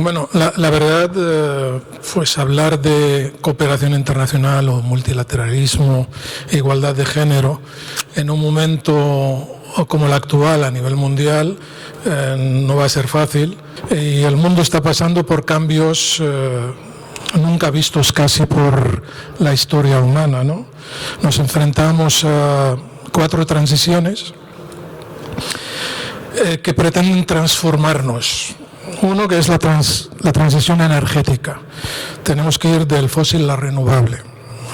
Bueno, la verdad, pues hablar de cooperación internacional o multilateralismo, igualdad de género, en un momento como el actual a nivel mundial, no va a ser fácil. Y el mundo está pasando por cambios nunca vistos casi por la historia humana, ¿no? Nos enfrentamos a 4 transiciones que pretenden transformarnos. Uno, que es la transición energética. Tenemos que ir del fósil a la renovable.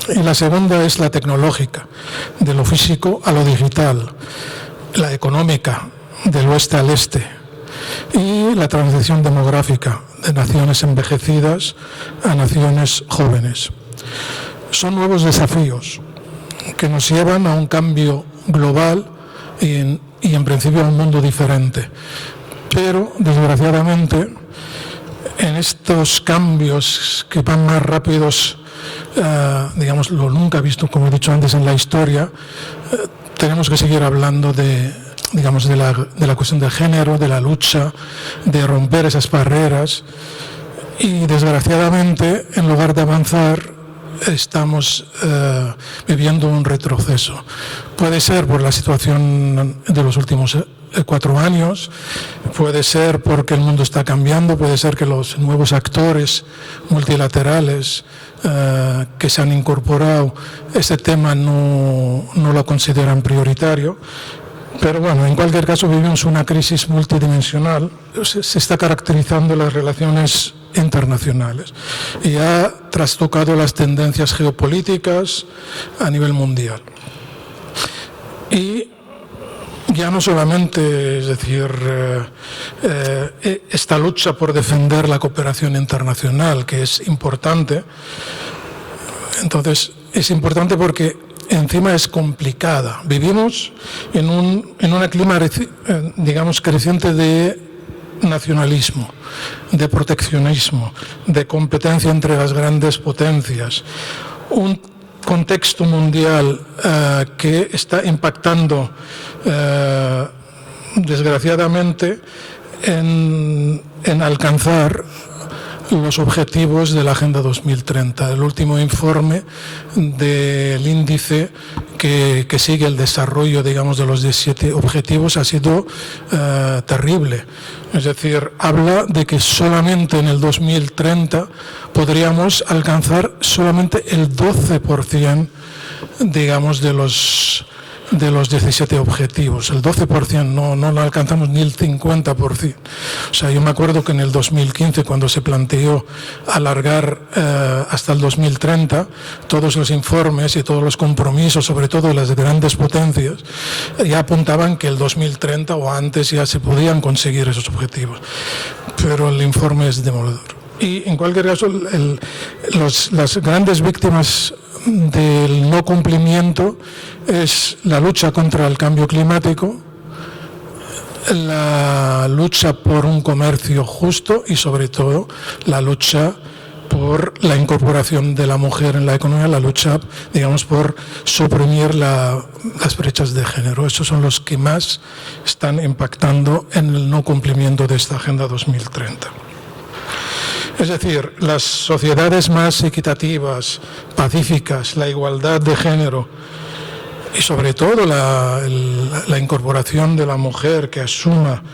Y la segunda es la tecnológica, de lo físico a lo digital. La económica, del oeste al este. Y la transición demográfica, de naciones envejecidas a naciones jóvenes. Son nuevos desafíos que nos llevan a un cambio global y en principio a un mundo diferente. Pero, desgraciadamente, en estos cambios que van más rápidos, digamos, lo nunca visto, como he dicho antes, en la historia, tenemos que seguir hablando de la cuestión de género, de la lucha, de romper esas barreras. Y, desgraciadamente, en lugar de avanzar, estamos viviendo un retroceso. Puede ser por la situación de los últimos 4 años, puede ser porque el mundo está cambiando, puede ser que los nuevos actores multilaterales que se han incorporado, este tema no lo consideran prioritario. Pero bueno, en cualquier caso vivimos una crisis multidimensional. Se está caracterizando las relaciones internacionales y ha trastocado las tendencias geopolíticas a nivel mundial. Y ya no solamente, es decir, esta lucha por defender la cooperación internacional, que es importante. Entonces, es importante porque encima es complicada. Vivimos en un clima, digamos, creciente de nacionalismo, de proteccionismo, de competencia entre las grandes potencias. Un contexto mundial que está impactando, desgraciadamente, en alcanzar los objetivos de la Agenda 2030. El último informe del índice que sigue el desarrollo, digamos, de los 17 objetivos ha sido terrible. Es decir, habla de que solamente en el 2030 podríamos alcanzar solamente el 12%, digamos, de los 17 objetivos. El 12%, no alcanzamos ni el 50%. O sea, yo me acuerdo que en el 2015, cuando se planteó alargar hasta el 2030, todos los informes y todos los compromisos, sobre todo las grandes potencias, ya apuntaban que el 2030 o antes ya se podían conseguir esos objetivos. Pero el informe es demoledor. Y en cualquier caso, las grandes víctimas del no cumplimiento es la lucha contra el cambio climático, la lucha por un comercio justo y, sobre todo, la lucha por la incorporación de la mujer en la economía, la lucha, digamos, por suprimir las brechas de género. Esos son los que más están impactando en el no cumplimiento de esta Agenda 2030. Es decir, las sociedades más equitativas, pacíficas, la igualdad de género y sobre todo la incorporación de la mujer que asuma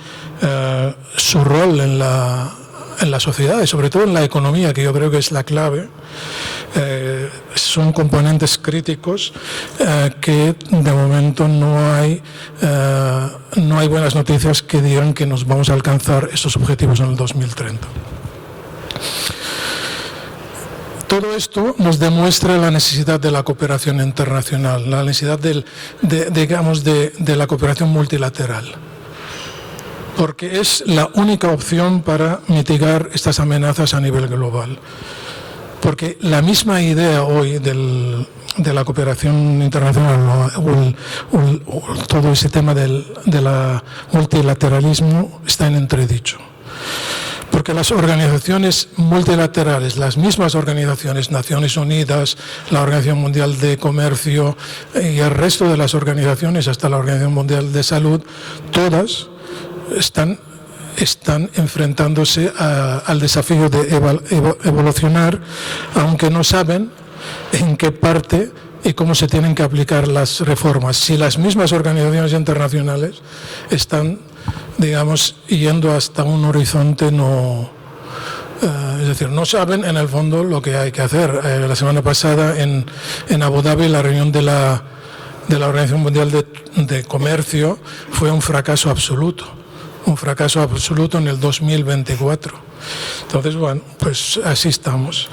su rol en la sociedad y sobre todo en la economía, que yo creo que es la clave, son componentes críticos que de momento no hay buenas noticias que digan que nos vamos a alcanzar esos objetivos en el 2030. Todo esto nos demuestra la necesidad de la cooperación internacional, la necesidad de la cooperación multilateral, porque es la única opción para mitigar estas amenazas a nivel global. Porque la misma idea hoy de la cooperación internacional o todo ese tema del multilateralismo está en entredicho. Porque las organizaciones multilaterales, las mismas organizaciones, Naciones Unidas, la Organización Mundial de Comercio y el resto de las organizaciones, hasta la Organización Mundial de Salud, todas están están enfrentándose al desafío de evolucionar, aunque no saben en qué parte y cómo se tienen que aplicar las reformas. Si las mismas organizaciones internacionales están, digamos, yendo hasta un horizonte es decir, no saben en el fondo lo que hay que hacer. La semana pasada en Abu Dhabi, la reunión de la Organización Mundial de Comercio fue un fracaso absoluto en el 2024. Entonces, bueno, pues así estamos.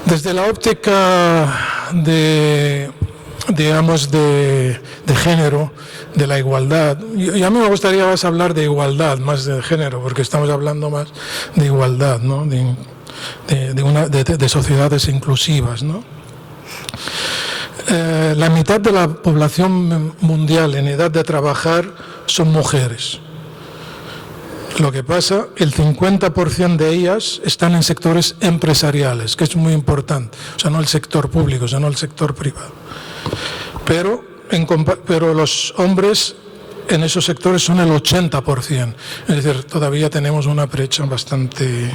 Desde la óptica de género, de la igualdad, y a mí me gustaría más hablar de igualdad, más de género, porque estamos hablando más de igualdad, ¿no? de sociedades inclusivas, ¿no? La mitad de la población mundial en edad de trabajar son mujeres. Lo que pasa, el 50% de ellas están en sectores empresariales, que es muy importante. O sea, no el sector público, sino el sector privado. Pero los hombres en esos sectores son el 80%. Es decir, todavía tenemos una brecha bastante...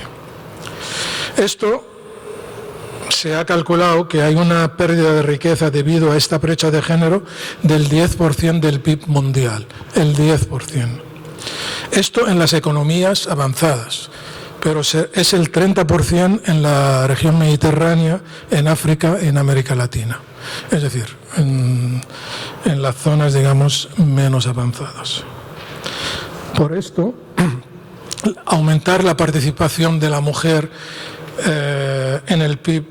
Esto se ha calculado que hay una pérdida de riqueza debido a esta brecha de género del 10% del PIB mundial. El 10%. Esto en las economías avanzadas, pero es el 30% en la región mediterránea, en África y en América Latina. Es decir, en las zonas, digamos, menos avanzadas. Por esto, aumentar la participación de la mujer en el PIB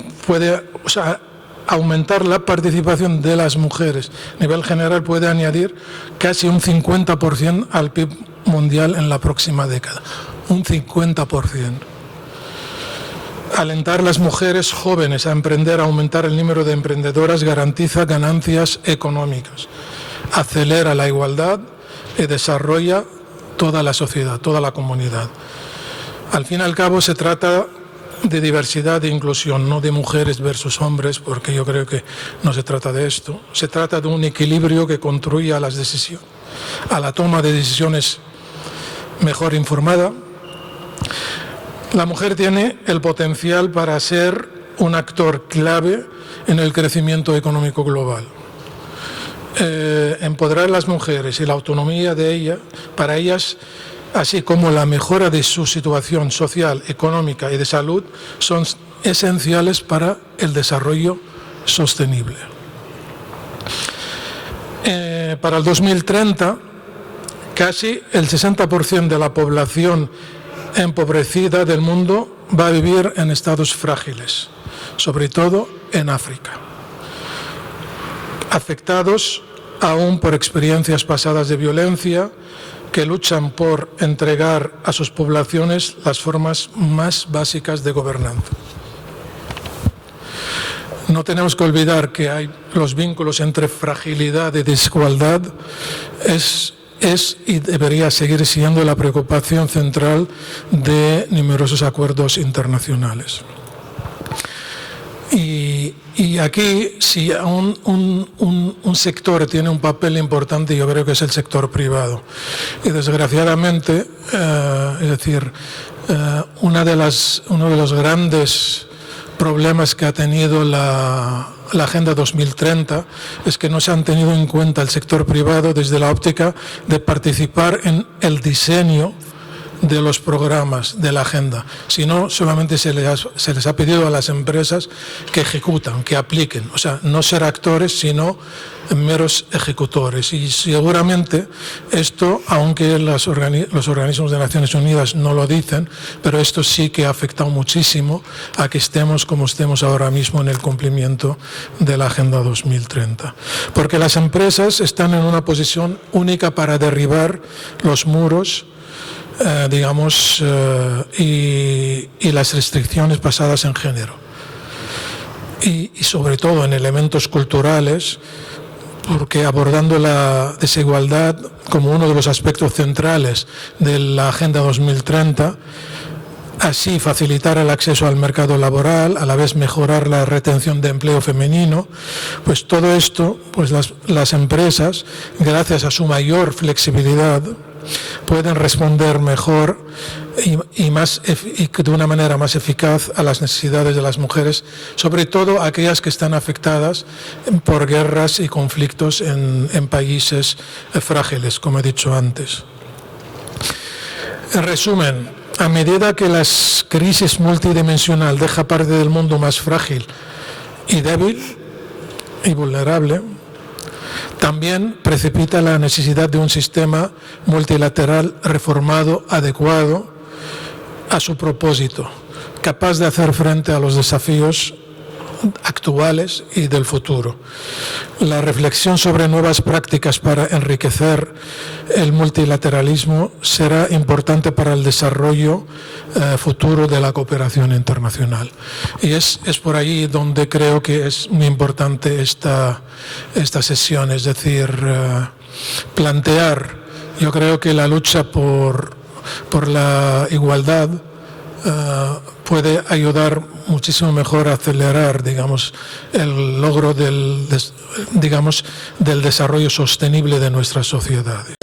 aumentar la participación de las mujeres a nivel general puede añadir casi un 50% al PIB mundial en la próxima década. Un 50%. Alentar a las mujeres jóvenes a emprender, a aumentar el número de emprendedoras garantiza ganancias económicas, acelera la igualdad y desarrolla toda la sociedad, toda la comunidad. Al fin y al cabo se trata de diversidad e inclusión, no de mujeres versus hombres, porque yo creo que no se trata de esto. Se trata de un equilibrio que construya las decisiones, a la toma de decisiones mejor informada. La mujer tiene el potencial para ser un actor clave en el crecimiento económico global. Empoderar a las mujeres y la autonomía de ellas, para ellas, así como la mejora de su situación social, económica y de salud, son esenciales para el desarrollo sostenible. Para el 2030, casi el 60% de la población empobrecida del mundo va a vivir en estados frágiles, sobre todo en África, afectados aún por experiencias pasadas de violencia, que luchan por entregar a sus poblaciones las formas más básicas de gobernanza. No tenemos que olvidar que hay los vínculos entre fragilidad y desigualdad es y debería seguir siendo la preocupación central de numerosos acuerdos internacionales. Y aquí, si un sector tiene un papel importante, yo creo que es el sector privado. Y desgraciadamente, es decir, uno de los grandes problemas que ha tenido la Agenda 2030 es que no se han tenido en cuenta el sector privado desde la óptica de participar en el diseño de los programas de la agenda, sino solamente se les ha pedido a las empresas que ejecutan, que apliquen, o sea, no ser actores, sino meros ejecutores. Y seguramente esto, aunque los organismos de Naciones Unidas no lo dicen, pero esto sí que ha afectado muchísimo a que estemos como estemos ahora mismo en el cumplimiento de la Agenda 2030. Porque las empresas están en una posición única para derribar los muros y las restricciones basadas en género. Y sobre todo en elementos culturales, porque abordando la desigualdad como uno de los aspectos centrales de la Agenda 2030, así facilitar el acceso al mercado laboral, a la vez mejorar la retención de empleo femenino, pues todo esto, pues las empresas, gracias a su mayor flexibilidad, pueden responder mejor y de una manera más eficaz a las necesidades de las mujeres, sobre todo aquellas que están afectadas por guerras y conflictos en países frágiles, como he dicho antes. En resumen, a medida que la crisis multidimensional deja parte del mundo más frágil y débil y vulnerable, también precipita la necesidad de un sistema multilateral reformado, adecuado a su propósito, capaz de hacer frente a los desafíos actuales y del futuro. La reflexión sobre nuevas prácticas para enriquecer el multilateralismo será importante para el desarrollo futuro de la cooperación internacional. Y es por ahí donde creo que es muy importante esta sesión, es decir, plantear, yo creo que la lucha por la igualdad puede ayudar muchísimo mejor a acelerar, digamos, el logro del desarrollo sostenible de nuestras sociedades.